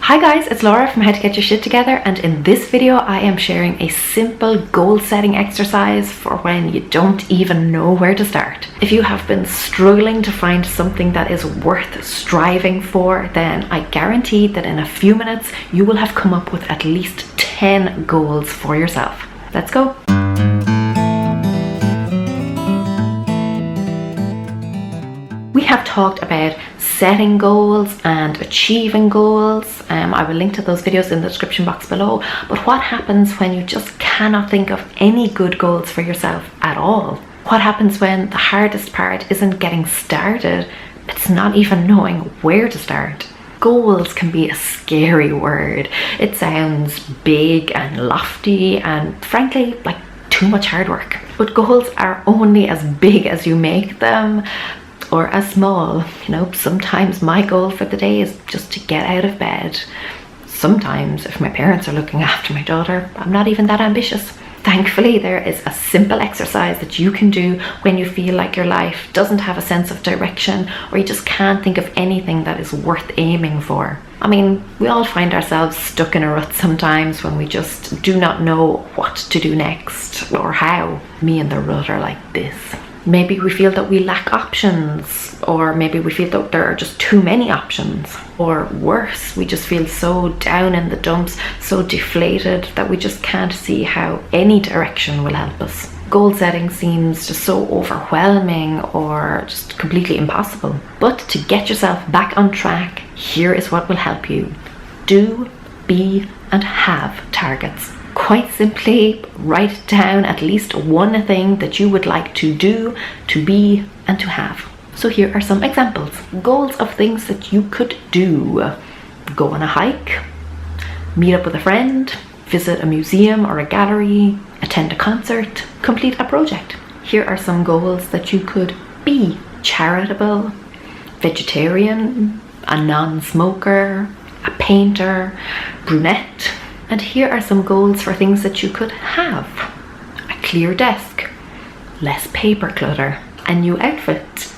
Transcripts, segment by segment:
Hi guys, it's Laura from How to Get Your Shit Together, and in this video I am sharing a simple goal setting exercise for when you don't even know where to start. If you have been struggling to find something that is worth striving for, then I guarantee that in a few minutes you will have come up with at least 10 goals for yourself. Let's go! We have talked about setting goals and achieving goals. I will link to those videos in the description box below. But what happens when you just cannot think of any good goals for yourself at all? What happens when the hardest part isn't getting started? It's not even knowing where to start. Goals can be a scary word. It sounds big and lofty and frankly like too much hard work. But goals are only as big as you make them, or as small. Sometimes my goal for the day is just to get out of bed. Sometimes, if my parents are looking after my daughter, I'm not even that ambitious. Thankfully, there is a simple exercise that you can do when you feel like your life doesn't have a sense of direction, or you just can't think of anything that is worth aiming for. I mean, we all find ourselves stuck in a rut sometimes when we just do not know what to do next or how. Me and the rut are like this. Maybe we feel that we lack options, or maybe we feel that there are just too many options, or worse, we just feel so down in the dumps, so deflated that we just can't see how any direction will help us. Goal setting seems just so overwhelming or just completely impossible. But to get yourself back on track, here is what will help you. Do, be, and have targets. Quite simply, write down at least one thing that you would like to do, to be, and to have. So here are some examples. Goals of things that you could do. Go on a hike, meet up with a friend, visit a museum or a gallery, attend a concert, complete a project. Here are some goals that you could be. Charitable, vegetarian, a non-smoker, a painter, brunette. And here are some goals for things that you could have. A clear desk, less paper clutter, a new outfit,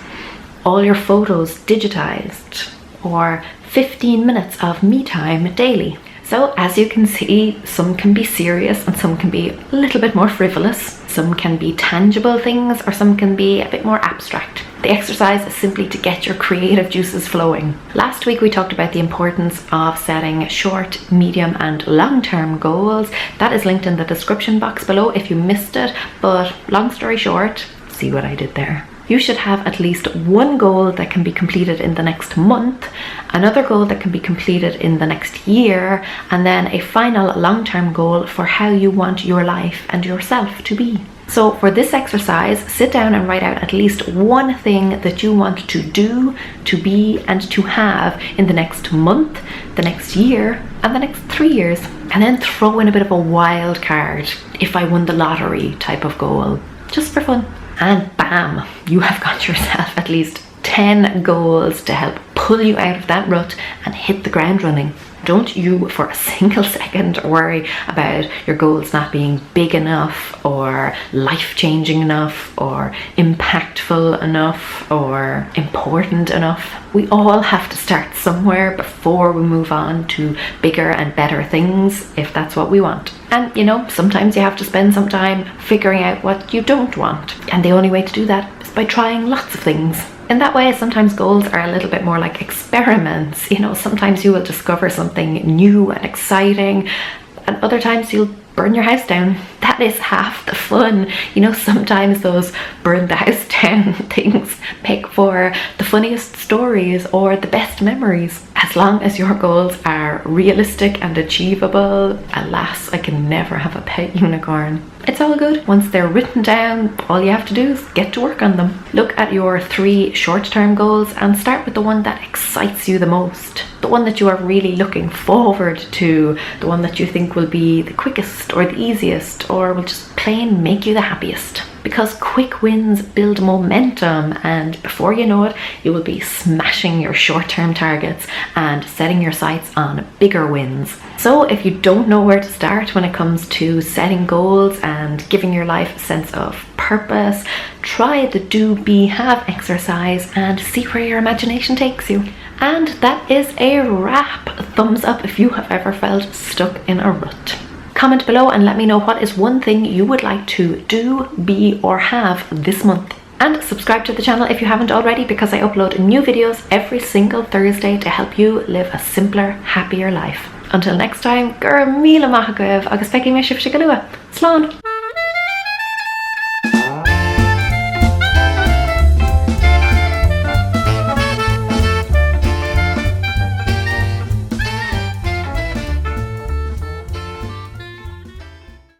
all your photos digitized, or 15 minutes of me time daily. So as you can see, some can be serious and some can be a little bit more frivolous. Some can be tangible things or some can be a bit more abstract. The exercise is simply to get your creative juices flowing. Last week we talked about the importance of setting short, medium and long-term goals. That is linked in the description box below if you missed it, but long story short, see what I did there. You should have at least one goal that can be completed in the next month, another goal that can be completed in the next year, and then a final long-term goal for how you want your life and yourself to be. So for this exercise, sit down and write out at least one thing that you want to do, to be, and to have in the next month, the next year, and the next 3 years. And then throw in a bit of a wild card, if I won the lottery type of goal, just for fun. And bam, you have got yourself at least 10 goals to help pull you out of that rut and hit the ground running. Don't you for a single second worry about your goals not being big enough or life-changing enough or impactful enough or important enough. We all have to start somewhere before we move on to bigger and better things, if that's what we want. And sometimes you have to spend some time figuring out what you don't want. And the only way to do that is by trying lots of things. In that way, sometimes goals are a little bit more like experiments. Sometimes you will discover something new and exciting, and other times you'll burn your house down. That is half the fun. Sometimes those burn the house down things make for the funniest stories or the best memories. As long as your goals are realistic and achievable, alas, I can never have a pet unicorn. It's all good. Once they're written down, all you have to do is get to work on them. Look at your 3 short-term goals and start with the one that excites you the most. The one that you are really looking forward to. The one that you think will be the quickest or the easiest or will just plain make you the happiest. Because quick wins build momentum, and before you know it, you will be smashing your short-term targets and setting your sights on bigger wins. So if you don't know where to start when it comes to setting goals and giving your life a sense of purpose, try the do, be, have exercise and see where your imagination takes you. And that is a wrap. Thumbs up if you have ever felt stuck in a rut. Comment below and let me know what is one thing you would like to do, be, or have this month. And subscribe to the channel if you haven't already, because I upload new videos every single Thursday to help you live a simpler, happier life. Until next time, gur míle maith agaibh agus feici mé sibh se go luath. Slán!